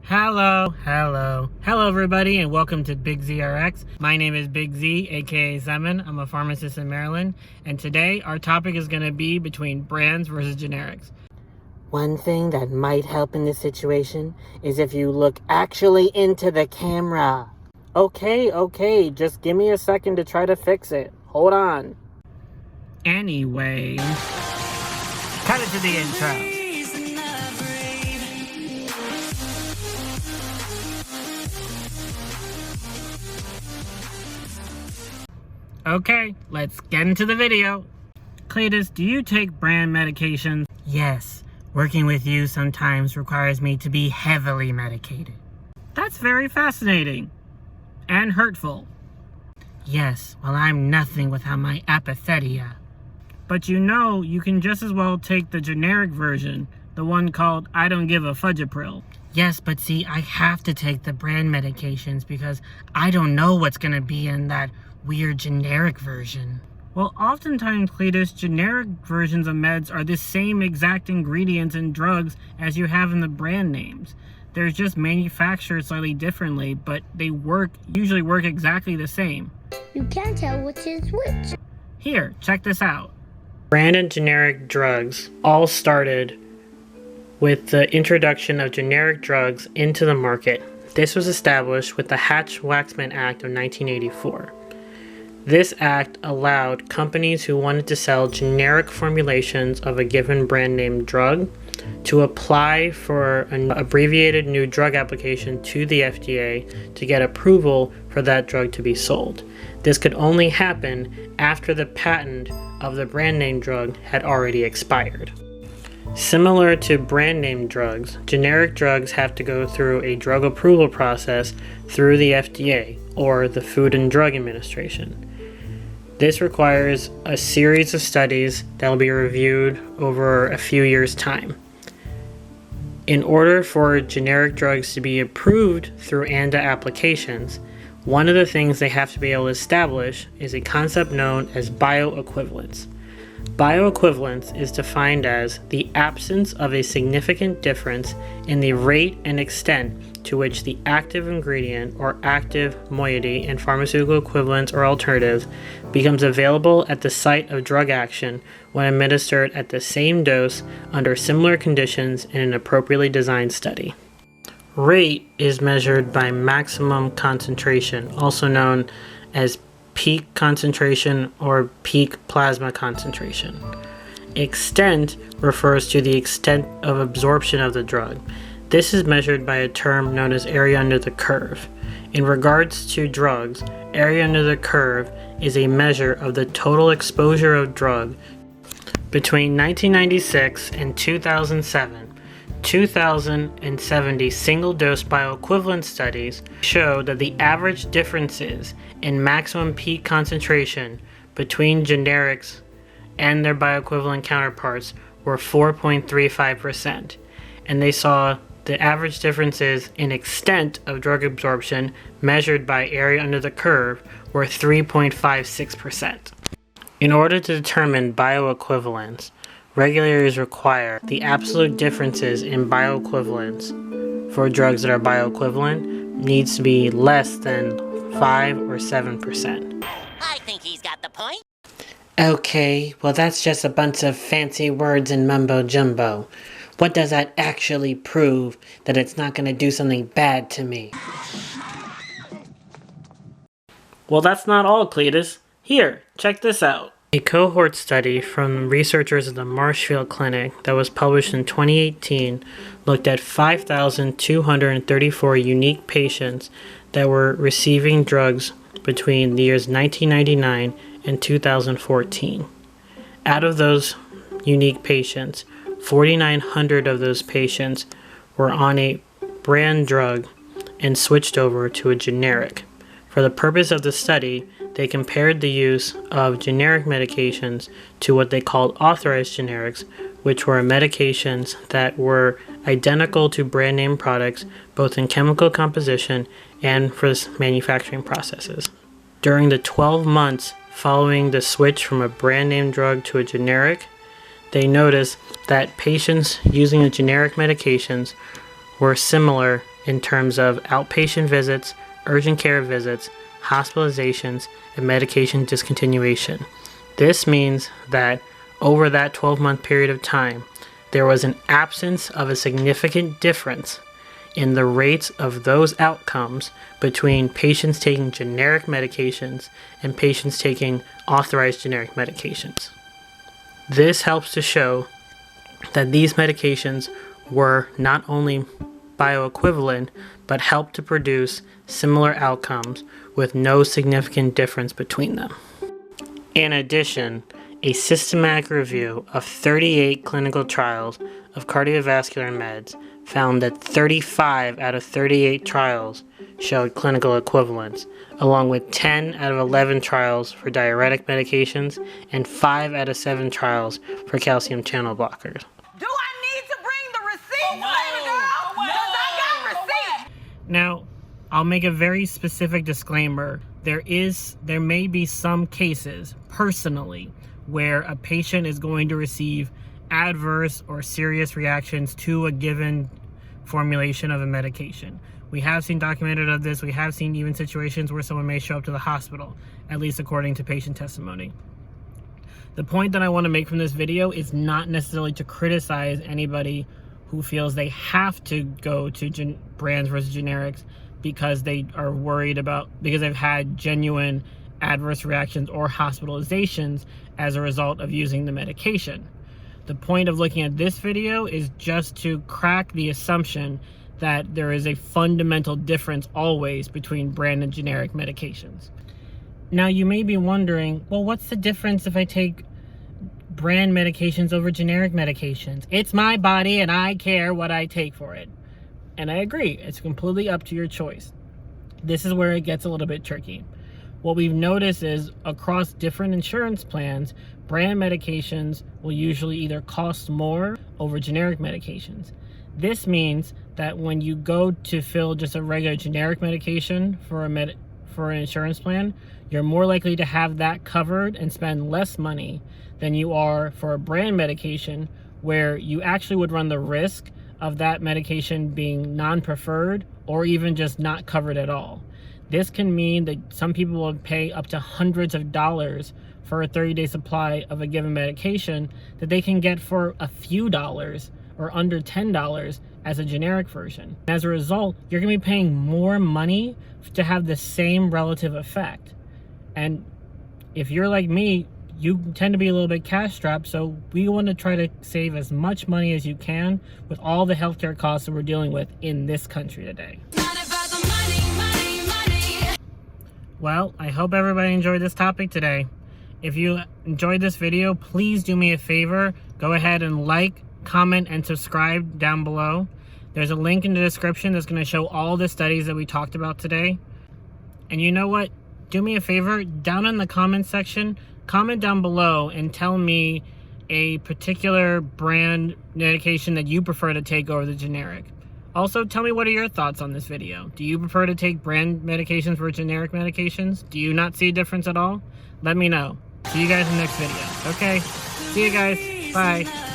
Hello everybody, and welcome to Big ZRX. My name is Big Z, aka Zeman. I'm a pharmacist in Maryland, and today our topic is going to be between brands versus generics. One thing that might help in this situation is if you look actually into the camera. Okay, just give me a second to try to fix it. Hold on. Anyway, cut it to the intro. Okay, let's get into the video. Cletus, do you take brand medications? Yes, working with you sometimes requires me to be heavily medicated. That's very fascinating. And hurtful. Yes, well, I'm nothing without my apathetia. But you know, you can just as well take the generic version, the one called I don't give a fudge-april. Yes, but see, I have to take the brand medications because I don't know what's gonna be in that weird generic version. Well, oftentimes, Cletus, generic versions of meds are the same exact ingredients and drugs as you have in the brand names. They're just manufactured slightly differently, but they usually work exactly the same. You can't tell which is which. Here, check this out. Brand and generic drugs all started with the introduction of generic drugs into the market. This was established with the Hatch-Waxman Act of 1984. This act allowed companies who wanted to sell generic formulations of a given brand name drug to apply for an abbreviated new drug application to the FDA to get approval for that drug to be sold. This could only happen after the patent of the brand name drug had already expired. Similar to brand name drugs, generic drugs have to go through a drug approval process through the FDA, or the Food and Drug Administration. This requires a series of studies that will be reviewed over a few years' time. In order for generic drugs to be approved through ANDA applications, one of the things they have to be able to establish is a concept known as bioequivalence. Bioequivalence is defined as the absence of a significant difference in the rate and extent to which the active ingredient or active moiety in pharmaceutical equivalents or alternatives becomes available at the site of drug action when administered at the same dose under similar conditions in an appropriately designed study. Rate is measured by maximum concentration, also known as peak concentration or peak plasma concentration. Extent refers to the extent of absorption of the drug. This is measured by a term known as area under the curve. In regards to drugs, area under the curve is a measure of the total exposure of drug. Between 1996 and 2007, 2,070 single-dose bioequivalence studies showed that the average differences in maximum peak concentration between generics and their bioequivalent counterparts were 4.35%, and they saw the average differences in extent of drug absorption measured by area under the curve were 3.56%. In order to determine bioequivalence, regulators require the absolute differences in bioequivalence for drugs that are bioequivalent needs to be less than 5 or 7%. I think he's got the point. Okay, well that's just a bunch of fancy words and mumbo jumbo. What does that actually prove that it's not going to do something bad to me? Well, that's not all, Cletus. Here, check this out. A cohort study from researchers at the Marshfield Clinic that was published in 2018 looked at 5,234 unique patients that were receiving drugs between the years 1999 and 2014. Out of those unique patients, 4,900 of those patients were on a brand drug and switched over to a generic. For the purpose of the study, they compared the use of generic medications to what they called authorized generics, which were medications that were identical to brand name products, both in chemical composition and for manufacturing processes. During the 12 months following the switch from a brand name drug to a generic, they noticed that patients using the generic medications were similar in terms of outpatient visits, urgent care visits, hospitalizations, and medication discontinuation. This means that over that 12-month period of time, there was an absence of a significant difference in the rates of those outcomes between patients taking generic medications and patients taking authorized generic medications. This helps to show that these medications were not only bioequivalent, but helped to produce similar outcomes with no significant difference between them. In addition, a systematic review of 38 clinical trials of cardiovascular meds found that 35 out of 38 trials showed clinical equivalence, along with 10 out of 11 trials for diuretic medications and 5 out of 7 trials for calcium channel blockers. Do I need to bring the receipt, baby girl? Because I got receipts. Now, I'll make a very specific disclaimer. There may be some cases, personally, where a patient is going to receive adverse or serious reactions to a given formulation of a medication. We have seen documented of this. We have seen even situations where someone may show up to the hospital, at least according to patient testimony. The point that I want to make from this video is not necessarily to criticize anybody who feels they have to go to brands versus generics because they are worried because they've had genuine adverse reactions or hospitalizations as a result of using the medication. The point of looking at this video is just to crack the assumption that there is a fundamental difference always between brand and generic medications. Now you may be wondering, well, what's the difference if I take brand medications over generic medications? It's my body and I care what I take for it. And I agree, it's completely up to your choice. This is where it gets a little bit tricky. What we've noticed is across different insurance plans, brand medications will usually either cost more over generic medications. This means that when you go to fill just a regular generic medication for an insurance plan, you're more likely to have that covered and spend less money than you are for a brand medication, where you actually would run the risk of that medication being non-preferred or even just not covered at all. This can mean that some people will pay up to hundreds of dollars for a 30-day supply of a given medication that they can get for a few dollars or under $10 as a generic version. As a result, you're going to be paying more money to have the same relative effect. And if you're like me, you tend to be a little bit cash strapped, so we want to try to save as much money as you can with all the healthcare costs that we're dealing with in this country today. Well, I hope everybody enjoyed this topic today. If you enjoyed this video, please do me a favor. Go ahead and like, comment, and subscribe down below. There's a link in the description that's going to show all the studies that we talked about today. And you know what? Do me a favor, down in the comment section, comment down below and tell me a particular brand medication that you prefer to take over the generic. Also, tell me, what are your thoughts on this video? Do you prefer to take brand medications for generic medications? Do you not see a difference at all? Let me know. See you guys in the next video. Okay? See you guys. Bye.